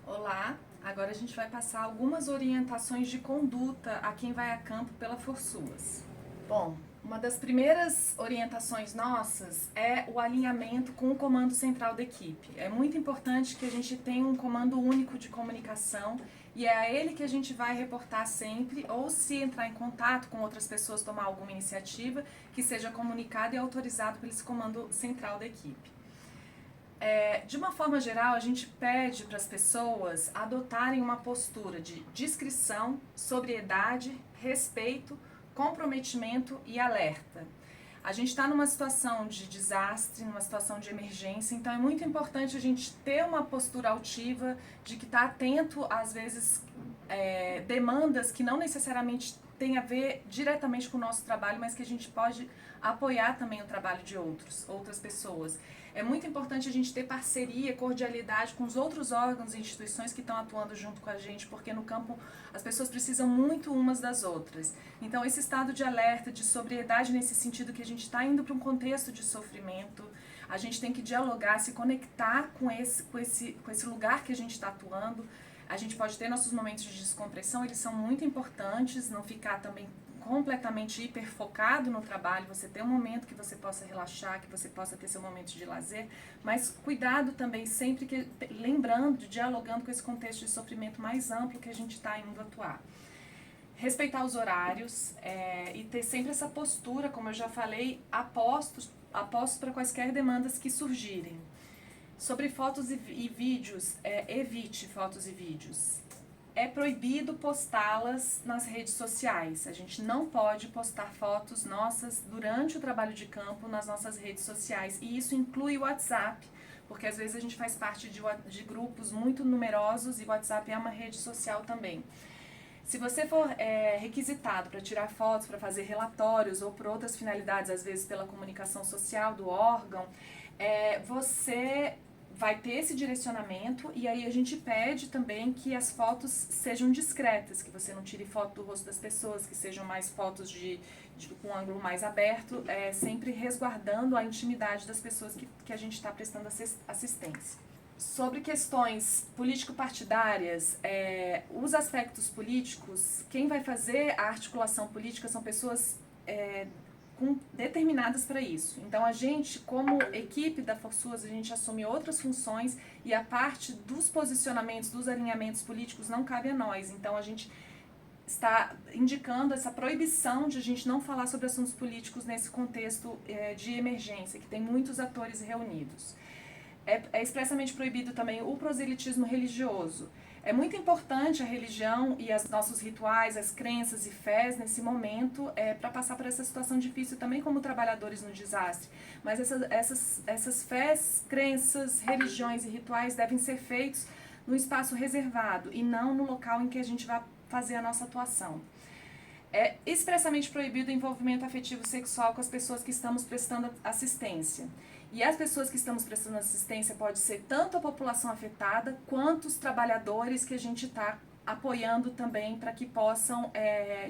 Olá, agora a gente vai passar algumas orientações de conduta a quem vai a campo pela Forsuas. Bom, uma das primeiras orientações nossas é o alinhamento com o comando central da equipe. É muito importante que a gente tenha um comando único de comunicação e é a ele que a gente vai reportar sempre, ou se entrar em contato com outras pessoas, tomar alguma iniciativa, que seja comunicado e autorizado pelo esse comando central da equipe. De uma forma geral, a gente pede para as pessoas adotarem uma postura de discrição, sobriedade, respeito, comprometimento e alerta. A gente está numa situação de desastre, numa situação de emergência, então é muito importante a gente ter uma postura altiva, de que está atento, às vezes, demandas que não necessariamente têm a ver diretamente com o nosso trabalho, mas que a gente pode apoiar também o trabalho de outras pessoas. É muito importante a gente ter parceria, cordialidade com os outros órgãos e instituições que estão atuando junto com a gente, porque no campo as pessoas precisam muito umas das outras. Então, esse estado de alerta, de sobriedade nesse sentido que a gente está indo para um contexto de sofrimento, a gente tem que dialogar, se conectar com esse lugar que a gente está atuando. A gente pode ter nossos momentos de descompressão, eles são muito importantes, não ficar também completamente hiperfocado no trabalho, você ter um momento que você possa relaxar, que você possa ter seu momento de lazer, mas cuidado também sempre que lembrando, dialogando com esse contexto de sofrimento mais amplo que a gente está indo atuar. Respeitar os horários e ter sempre essa postura, como eu já falei, apostos para quaisquer demandas que surgirem. Sobre fotos e vídeos, evite fotos e vídeos. É proibido postá-las nas redes sociais. A gente não pode postar fotos nossas durante o trabalho de campo nas nossas redes sociais. E isso inclui o WhatsApp, porque às vezes a gente faz parte de grupos muito numerosos e o WhatsApp é uma rede social também. Se você for requisitado para tirar fotos, para fazer relatórios ou por outras finalidades, às vezes pela comunicação social do órgão, você vai ter esse direcionamento e aí a gente pede também que as fotos sejam discretas, que você não tire foto do rosto das pessoas, que sejam mais fotos com um ângulo mais aberto, sempre resguardando a intimidade das pessoas que a gente está prestando assistência. Sobre questões político-partidárias, os aspectos políticos, quem vai fazer a articulação política são pessoas determinadas para isso. Então a gente, como equipe da Forsuas, a gente assume outras funções e a parte dos posicionamentos, dos alinhamentos políticos não cabe a nós. Então a gente está indicando essa proibição de a gente não falar sobre assuntos políticos nesse contexto de emergência, que tem muitos atores reunidos. É expressamente proibido também o proselitismo religioso. É muito importante a religião e os nossos rituais, as crenças e fés nesse momento para passar por essa situação difícil também como trabalhadores no desastre. Mas essas fés, crenças, religiões e rituais devem ser feitos no espaço reservado e não no local em que a gente vai fazer a nossa atuação. É expressamente proibido o envolvimento afetivo sexual com as pessoas que estamos prestando assistência. E as pessoas que estamos prestando assistência pode ser tanto a população afetada, quanto os trabalhadores que a gente está apoiando também para que possam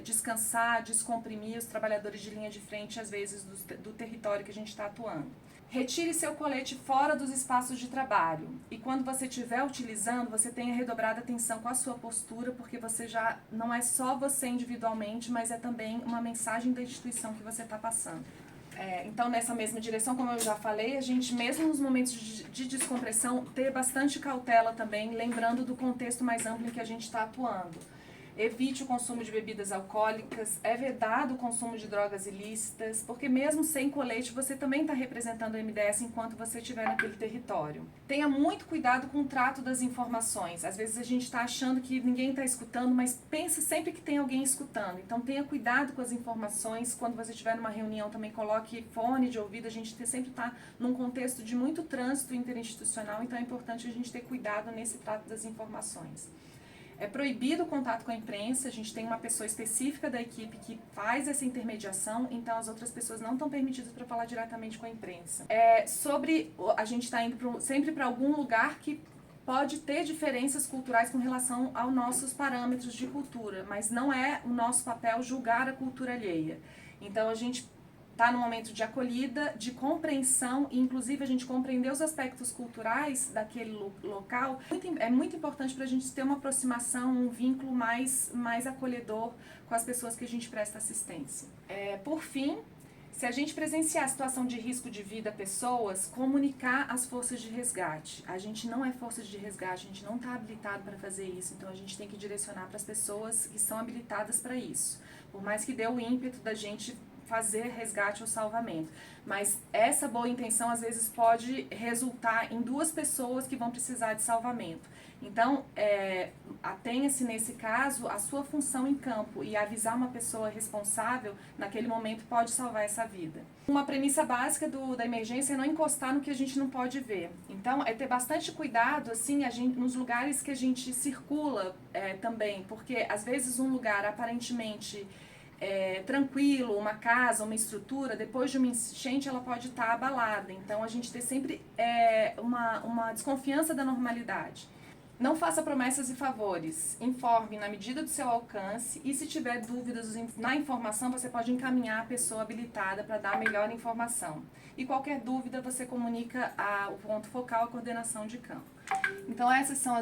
descansar, descomprimir os trabalhadores de linha de frente, às vezes, do território que a gente está atuando. Retire seu colete fora dos espaços de trabalho. E quando você estiver utilizando, você tenha redobrado atenção com a sua postura, porque você já não é só você individualmente, mas é também uma mensagem da instituição que você está passando. Então, nessa mesma direção, como eu já falei, a gente, mesmo nos momentos de descompressão, ter bastante cautela também, lembrando do contexto mais amplo em que a gente está atuando. Evite o consumo de bebidas alcoólicas, é vedado o consumo de drogas ilícitas, porque mesmo sem colete você também está representando o MDS enquanto você estiver naquele território. Tenha muito cuidado com o trato das informações. Às vezes a gente está achando que ninguém está escutando, mas pense sempre que tem alguém escutando. Então tenha cuidado com as informações. Quando você estiver numa reunião também coloque fone de ouvido. A gente sempre está num contexto de muito trânsito interinstitucional, então é importante a gente ter cuidado nesse trato das informações. É proibido o contato com a imprensa, a gente tem uma pessoa específica da equipe que faz essa intermediação, então as outras pessoas não estão permitidas para falar diretamente com a imprensa. A gente está indo sempre para algum lugar que pode ter diferenças culturais com relação aos nossos parâmetros de cultura, mas não é o nosso papel julgar a cultura alheia. Então a gente tá no momento de acolhida, de compreensão, e inclusive a gente compreender os aspectos culturais daquele local. É muito importante para a gente ter uma aproximação, um vínculo mais acolhedor com as pessoas que a gente presta assistência. Por fim, se a gente presenciar a situação de risco de vida a pessoas, comunicar as forças de resgate. A gente não é força de resgate, a gente não está habilitado para fazer isso, então a gente tem que direcionar para as pessoas que são habilitadas para isso. Por mais que dê o ímpeto da gente fazer resgate ou salvamento. Mas essa boa intenção às vezes pode resultar em 2 pessoas que vão precisar de salvamento. Então, atenha-se nesse caso a sua função em campo e avisar uma pessoa responsável naquele momento pode salvar essa vida. Uma premissa básica da emergência é não encostar no que a gente não pode ver. Então, é ter bastante cuidado assim, nos lugares que a gente circula também, porque às vezes um lugar aparentemente tranquilo, uma casa, uma estrutura, depois de uma enchente ela pode estar abalada. Então a gente tem sempre uma desconfiança da normalidade. Não faça promessas e favores, informe na medida do seu alcance e se tiver dúvidas na informação você pode encaminhar a pessoa habilitada para dar a melhor informação. E qualquer dúvida você comunica o ponto focal, a coordenação de campo. Então essas são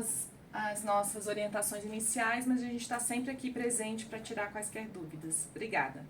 as nossas orientações iniciais, mas a gente está sempre aqui presente para tirar quaisquer dúvidas. Obrigada!